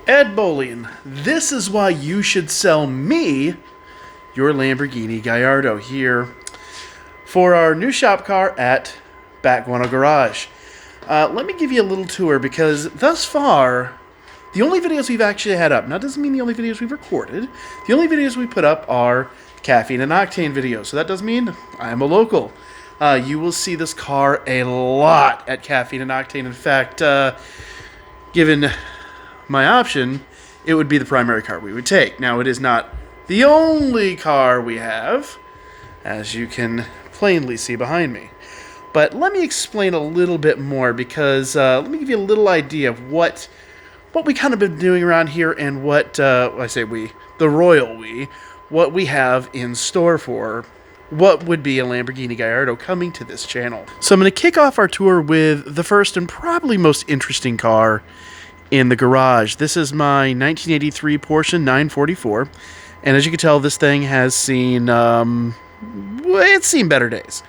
Ed Bolian, this is why you should sell me your Lamborghini Gallardo here for our new shop car at Back Guano Garage. Let me give you a little tour because thus far, the only videos we've actually had up, now doesn't mean the only videos we've recorded, the only videos we put up are caffeine and octane videos, so that does mean I am a local. You will see this car a lot at caffeine and octane. In fact, given my option, it would be the primary car we would take. Now, it is not the only car we have, as you can plainly see behind me. But let me explain a little bit more because let me give you a little idea of what we kind of been doing around here and what, I say we, the royal we, what we have in store for what would be a Lamborghini Gallardo coming to this channel. So I'm going to kick off our tour with the first and probably most interesting car in the garage. This is my 1983 Porsche 944, and as you can tell, this thing has seen it's seen better days.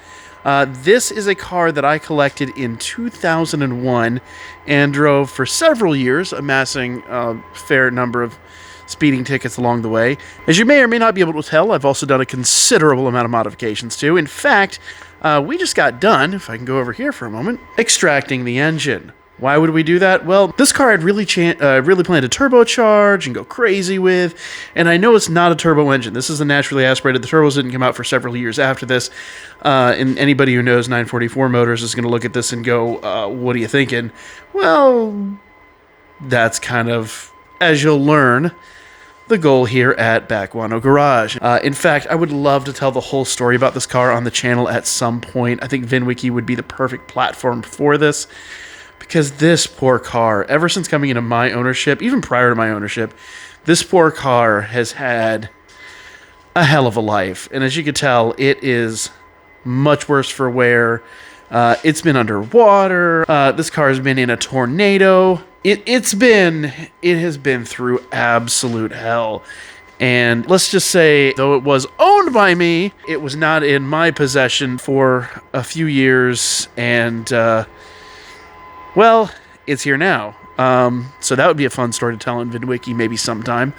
This is a car that I collected in 2001 and drove for several years, amassing a fair number of speeding tickets along the way. As you may or may not be able to tell, I've also done a considerable amount of modifications too. In fact, we just got done, if I can go over here for a moment, extracting the engine. Why would we do that? Well, this car I'd really planned to turbocharge and go crazy with, and I know it's not a turbo engine. This is a naturally aspirated. The turbos didn't come out for several years after this, and anybody who knows 944 motors is going to look at this and go, what are you thinking? Well, that's kind of, as you'll learn, the goal here at Back Guano Garage. In fact, I would love to tell the whole story about this car on the channel at some point. I think VinWiki would be the perfect platform for this. Because this poor car, ever since coming into my ownership, even prior to my ownership, this poor car has had a hell of a life. And as you can tell, it is much worse for wear. It's been underwater. This car has been in a tornado. It has been through absolute hell. And let's just say, though it was owned by me, it was not in my possession for a few years. And, well, it's here now. So that would be a fun story to tell in VinWiki maybe sometime.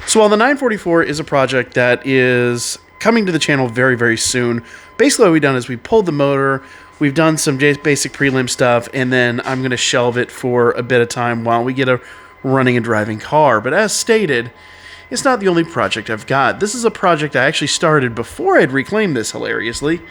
So while the 944 is a project that is coming to the channel very, very soon, basically what we've done is we pulled the motor, we've done some basic prelim stuff, and then I'm going to shelve it for a bit of time while we get a running and driving car. But as stated, it's not the only project I've got. This is a project I actually started before I'd reclaimed this, hilariously.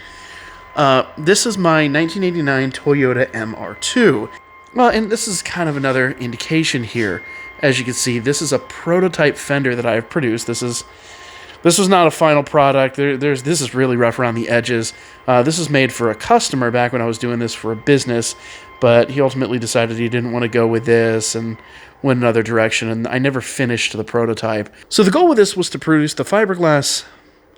This is my 1989 Toyota MR2. Well, and this is kind of another indication here. As you can see, this is a prototype fender that I have produced. This was not a final product. This is really rough around the edges. This is made for a customer back when I was doing this for a business, but he ultimately decided he didn't want to go with this and went another direction, and I never finished the prototype. So the goal with this was to produce the fiberglass,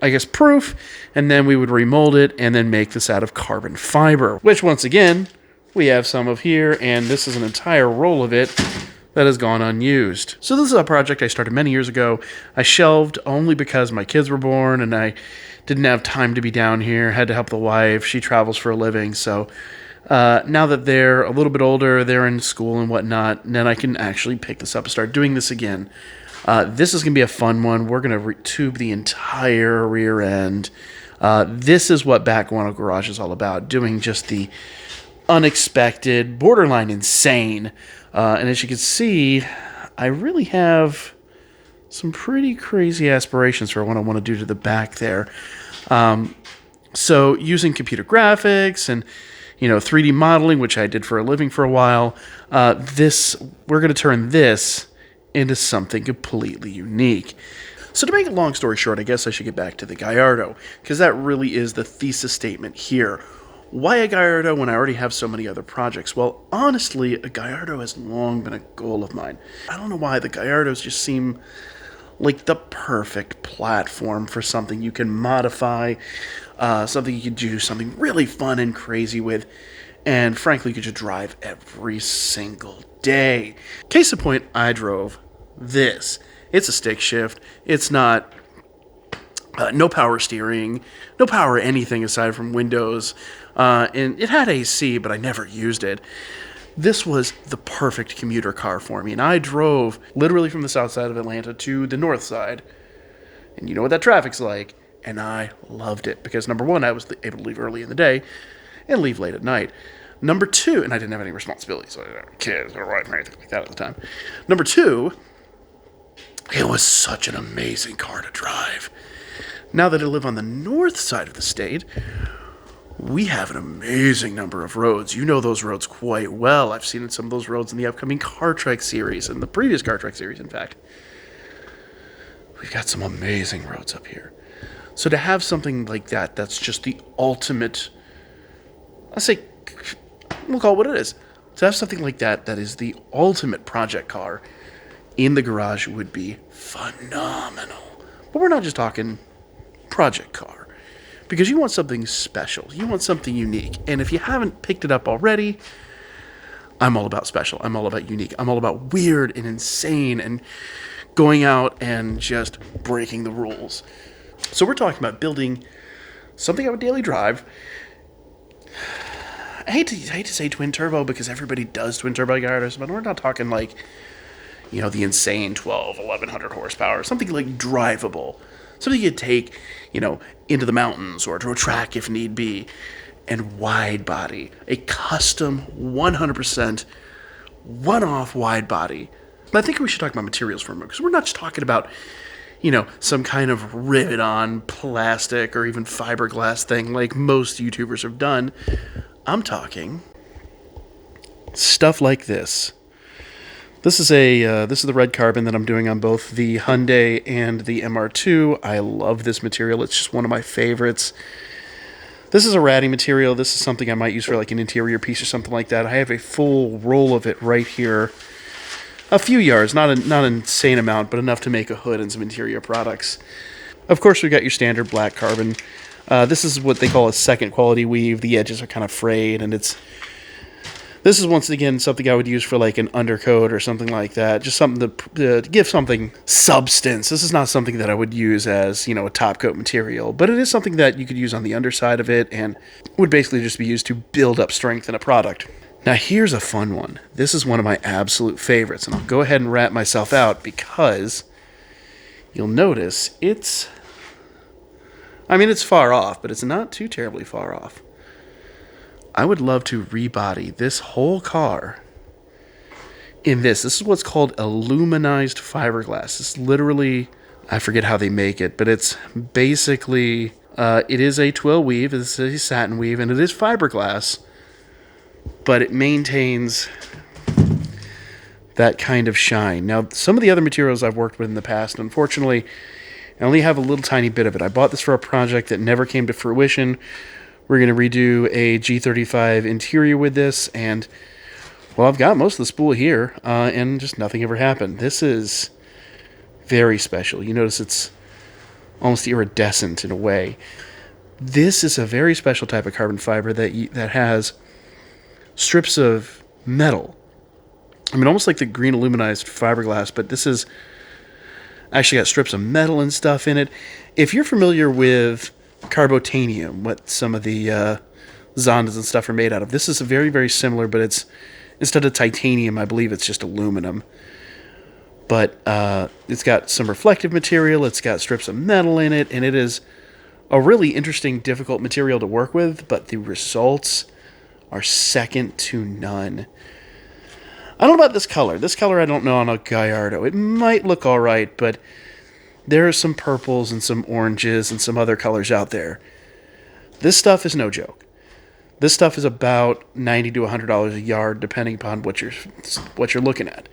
I guess, proof, and then we would remold it and then make this out of carbon fiber, which once again, we have some of here, and this is an entire roll of it that has gone unused. So this is a project I started many years ago. I shelved only because my kids were born and I didn't have time to be down here, had to help the wife. She travels for a living, so now that they're a little bit older, they're in school and whatnot, and then I can actually pick this up and start doing this again. This is going to be a fun one. We're going to tube the entire rear end. This is what Back Guano Garage is all about, doing just the unexpected, borderline insane. And as you can see, I really have some pretty crazy aspirations for what I want to do to the back there. So using computer graphics and 3D modeling, which I did for a living for a while, we're going to turn this into something completely unique. So to make a long story short, I guess I should get back to the Gallardo, because that really is the thesis statement here. Why a Gallardo when I already have so many other projects? Well, honestly, a Gallardo has long been a goal of mine. I don't know why. The Gallardos just seem like the perfect platform for something you can modify, something you can do something really fun and crazy with, and frankly, you could just drive every single day. Case in point, I drove this. It's a stick shift. It's not no power steering, no power anything aside from windows, and it had AC, but I never used it. This was the perfect commuter car for me, and I drove literally from the south side of Atlanta to the north side, and you know what that traffic's like, and I loved it, because number one, I was able to leave early in the day and leave late at night. Number two, and I didn't have any responsibilities, so I didn't have kids or wife or anything like that at the time. Number two, it was such an amazing car to drive. Now that I live on the north side of the state, we have an amazing number of roads. You know those roads quite well. I've seen some of those roads in the upcoming Car Trek series, and the previous Car Trek series, in fact. We've got some amazing roads up here. So to have something like that, that's just the ultimate, we'll call it what it is. To have something like that, that is the ultimate project car in the garage would be phenomenal. But we're not just talking project car. Because you want something special. You want something unique. And if you haven't picked it up already, I'm all about special. I'm all about unique. I'm all about weird and insane and going out and just breaking the rules. So we're talking about building something I would daily drive. I hate to say twin turbo because everybody does twin turbo Gallardos, but we're not talking like, you know, the insane 1100 horsepower. Something like drivable. Something you could take, you know, into the mountains or to a track if need be. And wide body. A custom 100% one-off wide body. But I think we should talk about materials for a moment, because we're not just talking about, you know, some kind of rivet-on plastic or even fiberglass thing like most YouTubers have done. I'm talking stuff like this. This is the red carbon that I'm doing on both the Hyundai and the MR2. I love this material. It's just one of my favorites. This is a ratty material. This is something I might use for like an interior piece or something like that. I have a full roll of it right here. A few yards, not an insane amount, but enough to make a hood and some interior products. Of course, we've got your standard black carbon. This is what they call a second quality weave. The edges are kind of frayed, and this is, once again, something I would use for like an undercoat or something like that. Just something to give something substance. This is not something that I would use as, you know, a top coat material, but it is something that you could use on the underside of it and would basically just be used to build up strength in a product. Now here's a fun one. This is one of my absolute favorites, and I'll go ahead and wrap myself out because you'll notice it's far off, but it's not too terribly far off. I would love to rebody this whole car in this. This is what's called aluminized fiberglass. It's literally, I forget how they make it, but it's basically, it is a twill weave, it's a satin weave, and it is fiberglass, but it maintains that kind of shine. Now, some of the other materials I've worked with in the past, unfortunately, I only have a little tiny bit of it. I bought this for a project that never came to fruition. We're going to redo a G35 interior with this, and, well, I've got most of the spool here, and just nothing ever happened. This is very special. You notice it's almost iridescent in a way. This is a very special type of carbon fiber that has strips of metal. I mean, almost like the green aluminized fiberglass, but this is actually got strips of metal and stuff in it. If you're familiar with carbotanium, what some of the Zondas and stuff are made out of, this is very, very similar, but it's, instead of titanium, I believe it's just aluminum. But it's got some reflective material, it's got strips of metal in it, and it is a really interesting, difficult material to work with, but the results are second to none. I don't know about this color. This color I don't know on a Gallardo. It might look all right, but there are some purples and some oranges and some other colors out there. This stuff is no joke. This stuff is about $90 to $100 a yard, depending upon what you're looking at.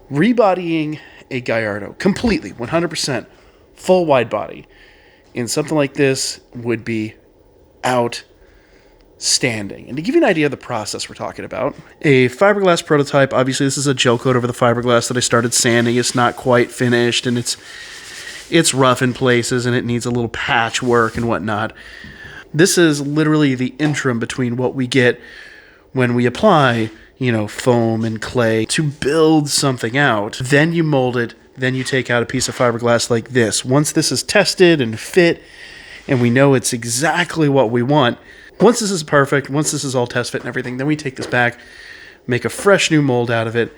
Rebodying a Gallardo completely, 100%, full wide body in something like this would be outstanding. And to give you an idea of the process we're talking about, a fiberglass prototype, obviously this is a gel coat over the fiberglass that I started sanding. It's not quite finished, and it's rough in places, and it needs a little patchwork and whatnot. This is literally the interim between what we get when we apply, foam and clay to build something out. Then you mold it. Then you take out a piece of fiberglass like this. Once this is tested and fit, and we know it's exactly what we want, once this is perfect, once this is all test fit and everything, then we take this back, make a fresh new mold out of it,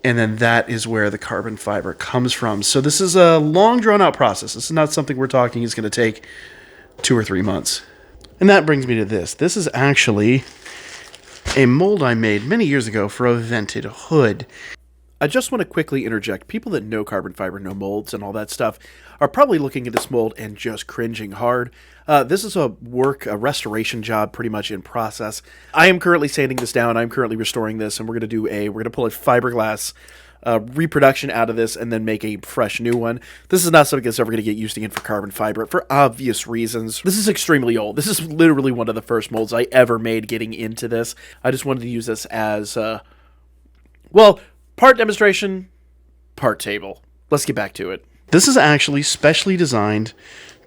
and then that is where the carbon fiber comes from. So this is a long, drawn-out process. This is not something we're talking is going to take 2 or 3 months. And that brings me to this. This is actually a mold I made many years ago for a vented hood. I just want to quickly interject. People that know carbon fiber, know molds and all that stuff, are probably looking at this mold and just cringing hard. This is a restoration job pretty much in process. I am currently sanding this down. I'm currently restoring this, and we're going to pull a fiberglass reproduction out of this and then make a fresh new one. This is not something that's ever going to get used again for carbon fiber for obvious reasons. This is extremely old. This is literally one of the first molds I ever made getting into this. I just wanted to use this as, part demonstration, part table. Let's get back to it. This is actually specially designed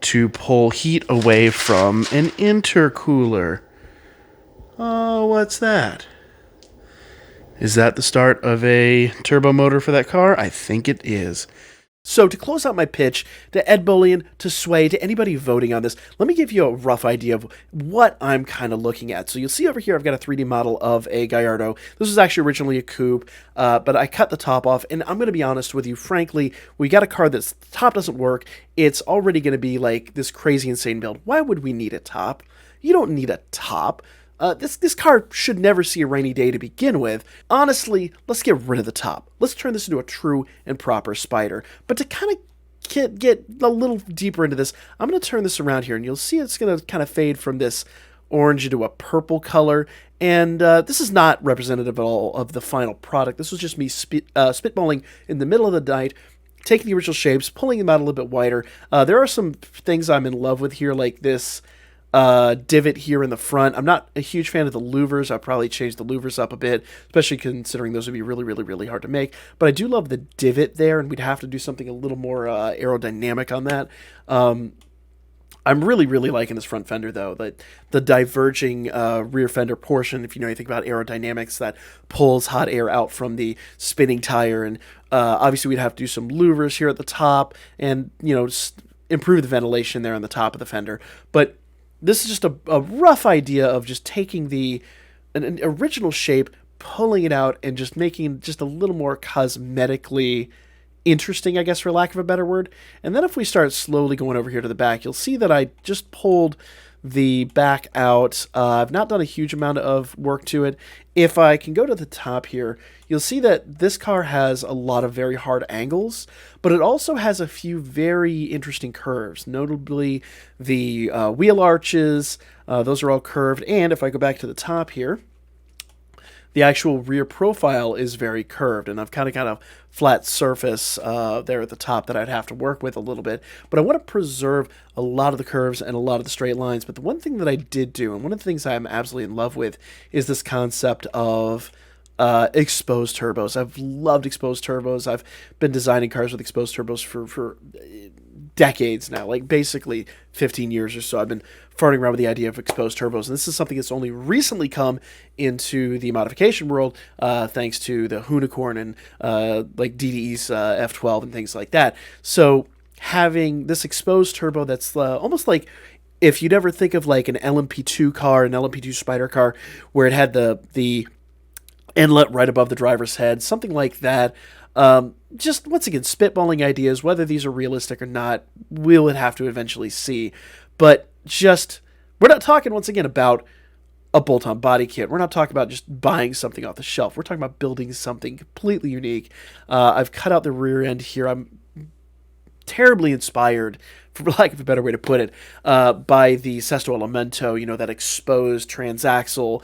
to pull heat away from an intercooler. Oh, what's that? Is that the start of a turbo motor for that car? I think it is. So to close out my pitch to Ed Bolian, to SWAE, to anybody voting on this, let me give you a rough idea of what I'm kind of looking at. So you'll see over here I've got a 3D model of a Gallardo. This was actually originally a coupe, but I cut the top off, and I'm going to be honest with you, frankly, we got a car that's top doesn't work. It's already going to be like this crazy insane build. Why would we need a top? You don't need a top. This car should never see a rainy day to begin with. Honestly, let's get rid of the top. Let's turn this into a true and proper Spider. But to kind of get a little deeper into this, I'm going to turn this around here, and you'll see it's going to kind of fade from this orange into a purple color. And this is not representative at all of the final product. This was just me spitballing in the middle of the night, taking the original shapes, pulling them out a little bit wider. There are some things I'm in love with here, like this divot here in the front. I'm not a huge fan of the louvers. I'll probably change the louvers up a bit, especially considering those would be really, really, really hard to make. But I do love the divot there, and we'd have to do something a little more aerodynamic on that. I'm really, really liking this front fender, though. The diverging rear fender portion, if you know anything about aerodynamics, that pulls hot air out from the spinning tire. And obviously we'd have to do some louvers here at the top and, improve the ventilation there on the top of the fender. But this is just a rough idea of just taking an original shape, pulling it out, and just making it just a little more cosmetically interesting, I guess, for lack of a better word. And then if we start slowly going over here to the back, you'll see that I just pulled the back out. I've not done a huge amount of work to it. If I can go to the top here, you'll see that this car has a lot of very hard angles, but it also has a few very interesting curves, notably the wheel arches. Those are all curved. And if I go back to the top here, the actual rear profile is very curved, and I've kind of got a flat surface there at the top that I'd have to work with a little bit. But I want to preserve a lot of the curves and a lot of the straight lines. But the one thing that I did do, and one of the things I'm absolutely in love with, is this concept of exposed turbos. I've loved exposed turbos. I've been designing cars with exposed turbos for decades now, like basically 15 years or so. I've been farting around with the idea of exposed turbos, and this is something that's only recently come into the modification world, thanks to the Unicorn and like DDE's F12 and things like that. So having this exposed turbo that's almost like if you'd ever think of like an LMP2 car, an LMP2 Spider car, where it had the inlet right above the driver's head, something like that. Just once again, spitballing ideas, whether these are realistic or not, we would have to eventually see. But just, we're not talking once again about a bolt-on body kit. We're not talking about just buying something off the shelf. We're talking about building something completely unique. I've cut out the rear end here. I'm terribly inspired, for lack of a better way to put it, by the Sesto Elemento, that exposed transaxle,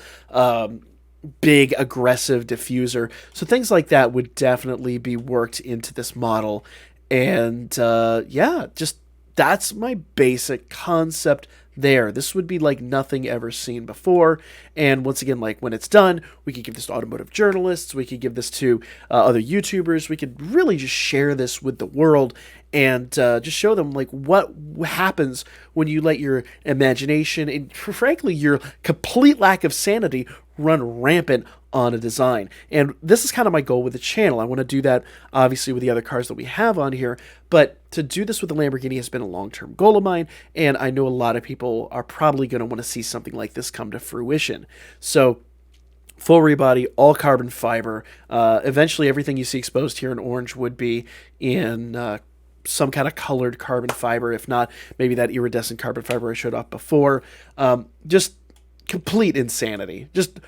big aggressive diffuser. So things like that would definitely be worked into this model. And just that's my basic concept there. This would be like nothing ever seen before. And once again, like when it's done, we could give this to automotive journalists, we could give this to other YouTubers, we could really just share this with the world and just show them like what happens when you let your imagination and frankly your complete lack of sanity run rampant on a design. And this is kind of my goal with the channel. I want to do that obviously with the other cars that we have on here, but to do this with the Lamborghini has been a long-term goal of mine, and I know a lot of people are probably going to want to see something like this come to fruition. So full rebody, all carbon fiber. Eventually, everything you see exposed here in orange would be in some kind of colored carbon fiber. If not, maybe that iridescent carbon fiber I showed off before. Just complete insanity. Just,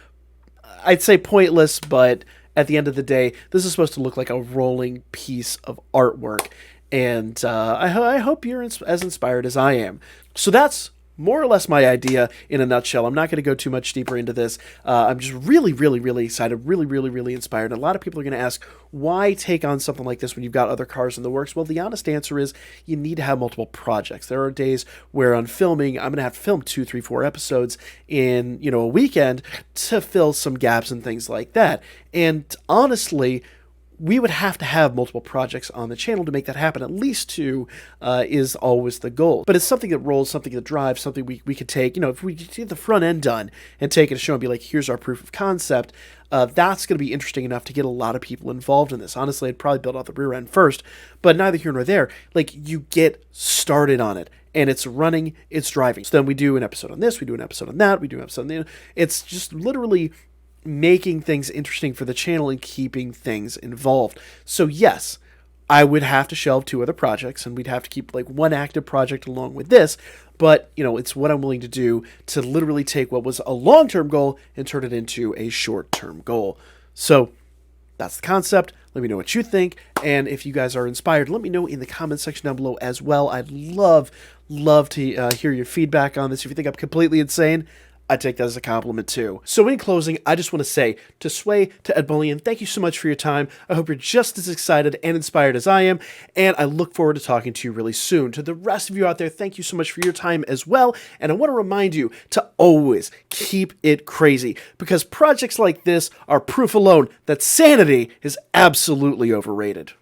I'd say pointless, but at the end of the day, this is supposed to look like a rolling piece of artwork. And I hope you're as inspired as I am. So that's more or less my idea in a nutshell. I'm not going to go too much deeper into this. I'm just really, really, really excited, really, really, really inspired. And a lot of people are going to ask, why take on something like this when you've got other cars in the works? Well, the honest answer is you need to have multiple projects. There are days where on filming, I'm going to have to film 2, 3, 4 episodes in, a weekend to fill some gaps and things like that. And honestly, we would have to have multiple projects on the channel to make that happen. At least 2 is always the goal. But it's something that rolls, something that drives, something we could take. If we get the front end done and take it to show and be like, here's our proof of concept, that's going to be interesting enough to get a lot of people involved in this. Honestly, I'd probably build out the rear end first, but neither here nor there. You get started on it. And it's running, it's driving. So then we do an episode on this, we do an episode on that, we do an episode on that. It's just literally making things interesting for the channel and keeping things involved. So yes, I would have to shelve 2 other projects, and we'd have to keep one active project along with this, but it's what I'm willing to do to literally take what was a long-term goal and turn it into a short-term goal. So that's the concept. Let me know what you think, and if you guys are inspired, let me know in the comment section down below as well. I'd love to hear your feedback on this. If you think I'm completely insane, I take that as a compliment too. So in closing, I just want to say to SWAE, to Ed Bolian, thank you so much for your time. I hope you're just as excited and inspired as I am, and I look forward to talking to you really soon. To the rest of you out there, thank you so much for your time as well, and I want to remind you to always keep it crazy, because projects like this are proof alone that sanity is absolutely overrated.